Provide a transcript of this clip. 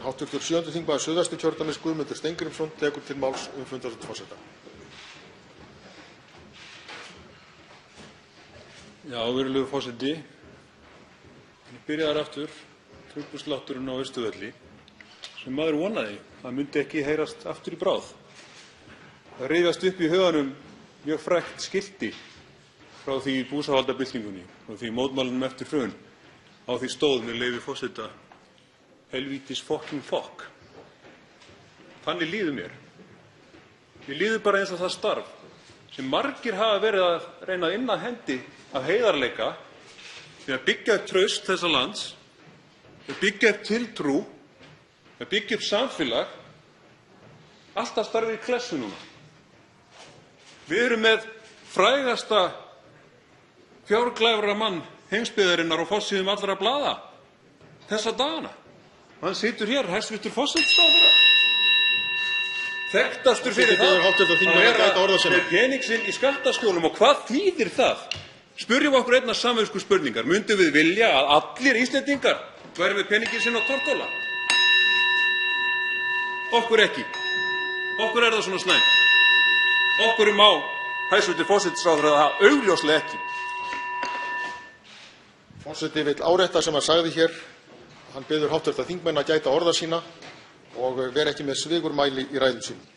Háttvirtur 7. þingmaður Suðvesturkjördæmis Guðmundur Steingrímsson tekur til máls fundarstjórn forseta. Já, virðulegur forseti. Byrjaðar aftur trubbuslátturinn á Austurvelli sem maður vonaði að myndi ekki heyrast aftur í bráð. Það rifjast upp í huganum mjög frægt skilti frá því búsáhaldabyltingunni og því mótmælunum eftir hrun. Á því stóð með leyfi forseta: helvítis fucking fuck. Þannig líður mér. Mér líður bara eins og það starf sem margir hafa verið að reyna að inna hendi af heiðarleika við að byggja upp traust þessa lands, að byggja upp tiltrú, að byggja upp samfélag. Alltaf starfið í klessu núna. Við erum með frægasta fjárglæfra mann heimsbyggðarinnar á forsíðum allra blaða þessa dagana. Hann situr hér, hæstv. Forsætisráðherra. Þekktastur fyrir það að vera með pening sinn í skattaskjólum. Og hvað þýðir það? Spyrjum okkur einnar samvisku spurningar. Myndum við vilja að allir Íslendingar væru með peningin sinn á tortóla? Okkur ekki. Okkur er það svona slæmt. Okkur má hæstv. Forsætisráðherra það augljóslega ekki. Forseti vill árétta sem hann sagði hér. Hann biður háttvirta þingmenn að gæta orða sína og vera ekki með svigurmæli í ræðum sínum.